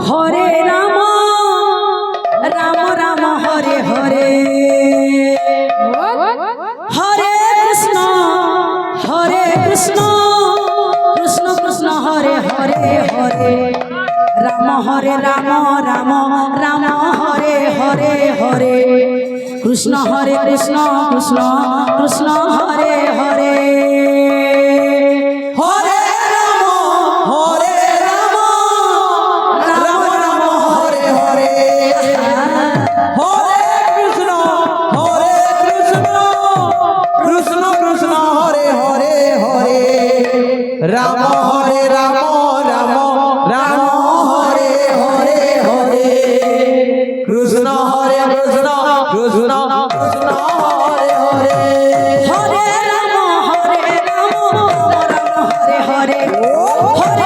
হরে রাম রাম রাম হরে হরে হরে কৃষ্ণ কৃষ্ণ কৃষ্ণ হরে হরে হরে রাম হরে রাম রাম রাম হরে হরে হরে কৃষ্ণ হরে কৃষ্ণ কৃষ্ণ কৃষ্ণ হরে হরে राम हरे राम राम राम हरे हरे हरे कृष्ण हरे कृष्ण कृष्ण कृष्ण हरे हरे हरे राम राम हरे हरे हरे कृष्ण कृष्ण कृष्ण हरे हरे हरे राम हरे राम राम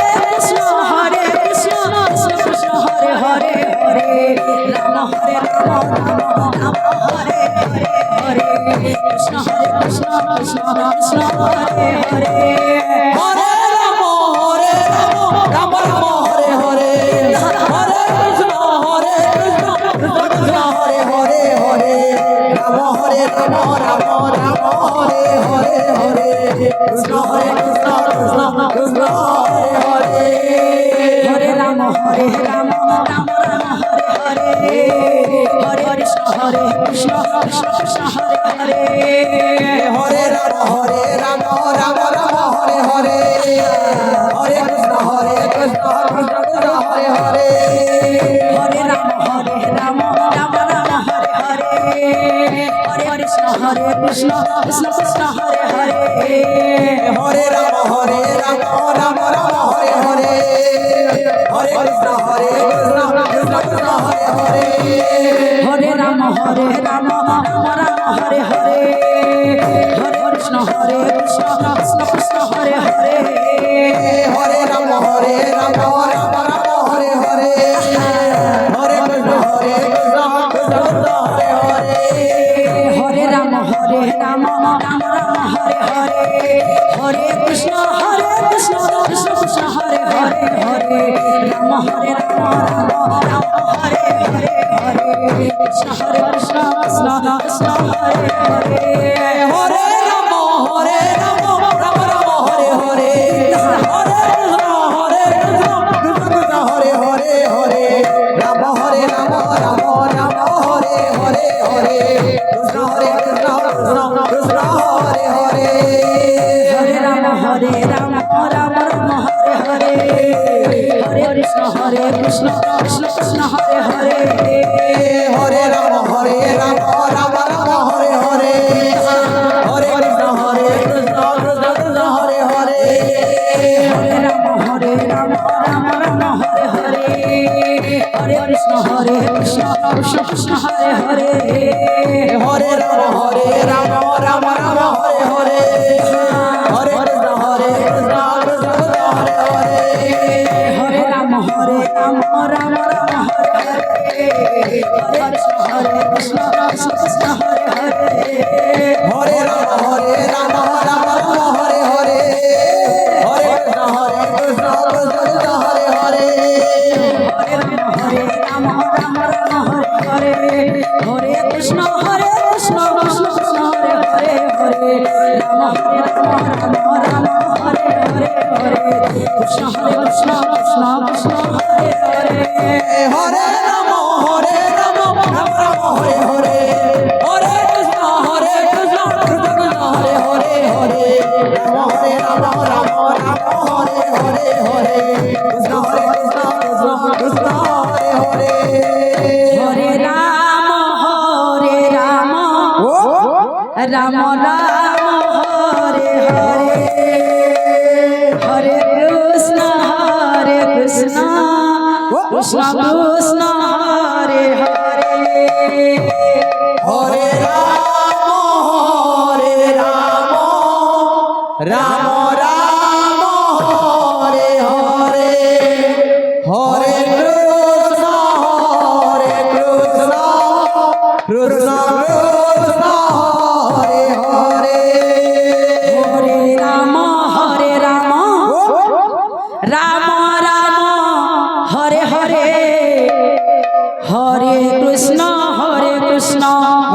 हरे हरे हरे कृष्ण कृष्ण कृष्ण हरे हरे कृष्ण हरे कृष्ण कृष्ण कृष्ण हरे हरे हरे राम राम राम हरे हरे हरे कृष्ण कृष्ण कृष्ण हरे हरे हरे राम राम राम हरे हरे हरे कृष्ण कृष्ण कृष्ण हरे हरे हरे राम राम राम हरे हरे हरे कृष्ण कृष्ण कृष्ण हरे हरे हरे राम राम राम हरे हरे हरे कृष्ण कृष्ण कृष्ण हरे हरे हरे राम राम राम हरे हरे हरे कृष्ण कृष्ण कृष्ण हरे हरे हरे राम राम राम हरे हरे हरे कृष्ण कृष्ण कृष्ण हरे हरे हरे राम राम राम हरे हरे हरे कृष्ण कृष्ण कृष्ण हरे हरे हरे राम राम राम हरे हरे हरे कृष्ण कृष्ण कृष्ण कृष्ण हरे हरे हरे राम राम राम हरे हरे हरे कृष्ण कृष्ण कृष्ण हरे हरे हरे राम राम राम हरे हरे हरे कृष्ण कृष्ण कृष्ण हरे हरे हरे राम राम राम हरे हरे हरे कृष्ण कृष्ण कृष्ण हरे हरे हरे राम राम राम हरे हरे हरे कृष्ण कृष्ण कृष्ण हरे हरे हरे राम राम राम हरे हरे हरे कृष्ण कृष्ण कृष्ण हरे हरे हरे राम राम राम हरे हरे हरे कृष्ण कृष्ण कृष्ण हरे हरे हरे राम राम राम हरे हरे हरे कृष्ण कृष्ण कृष्ण हरे हरे हरे राम राम राम हरे हरे हरे कृष्ण कृष्ण कृष्ण हरे हरे हरे राम राम हरे हरे हरे कृष्ण कृष्ण कृष्ण हरे हरे हरे राम राम हरे हरे हरे कृष्ण कृष्ण कृष्ण हरे हरे हरे राम राम राम हरे हरे हरे कृष्ण कृष्ण कृष्ण हरे हरे हरे राम राम हरे हरे हरे कृष्ण कृष्ण कृष्ण हरे हरे हरे राम राम हरे हरे हरे कृष्ण कृष्ण कृष्ण हरे हरे हरे राम राम राम हरे हरे हरे कृष्ण कृष्ण कृष्ण हरे हरे हरे राम राम राम हरे हरे হরে হরে কৃষ্ণ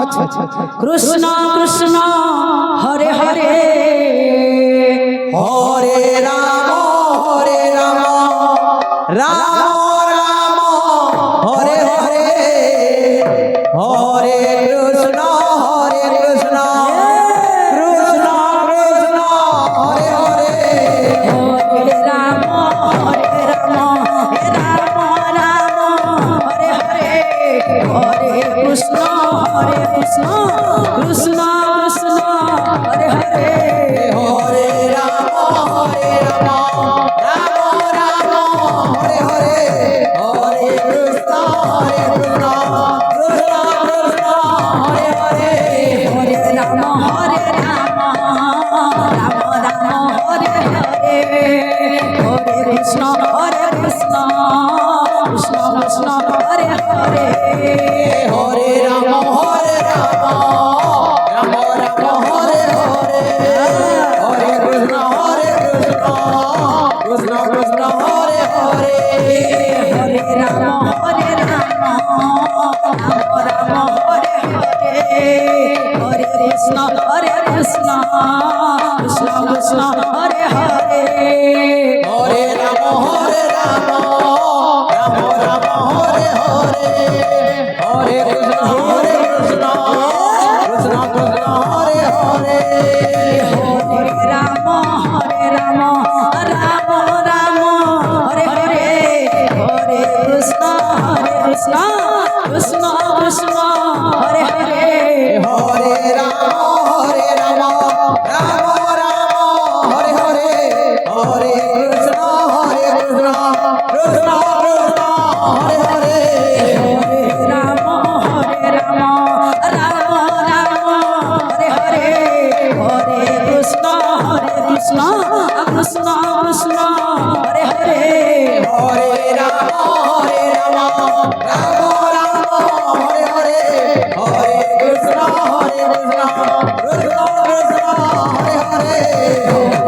আচ্ছা আচ্ছা আচ্ছা কৃষ্ণ কৃষ্ণ হরে হরে হরে রাম রাম রাম হরে হরে হরে কৃষ্ণ কৃষ্ণ কৃষ্ণ হরে হরে হরে রাম রাম রাম হরে হরে হরে কৃষ্ণ কৃষ্ণ কৃষ্ণ হরে হরে হরে রাম রাম রাম হরে হরে হরে কৃষ্ণ কৃষ্ণ কৃষ্ণ কৃষ্ণ হরে হরে হরে রাম রাম রাম হরে হরে হরে কৃষ্ণ কৃষ্ণ কৃষ্ণ কৃষ্ণ হরে হরে হরে রাম রাম রাম হরে হরে হরে কৃষ্ণ কৃষ্ণ কৃষ্ণ হরে হরে হরে রাম রাম রাম হরে হরে হরে কৃষ্ণ কৃষ্ণ কৃষ্ণ কৃষ্ণ হরে হরে হরে রাম রাম রাম হরে হরে হরে কৃষ্ণ কৃষ্ণ কৃষ্ণ কৃষ্ণ হরে হরে হরে রাম রাম রাম হরে হরে হরে কৃষ্ণ কৃষ্ণ কৃষ্ণ কৃষ্ণ হরে হরে হরে রাম রাম রাম হরে হরে হরে কৃষ্ণ কৃষ্ণ কৃষ্ণ কৃষ্ণ হরে হরে হরে রাম রাম রাম হরে হরে হরে কৃষ্ণ কৃষ্ণ কৃষ্ণ কৃষ্ণ হরে হরে হরে রাম রাম রাম হরে হরে হরে কৃষ্ণ কৃষ্ণ কৃষ্ণ কৃষ্ণ হরে হরে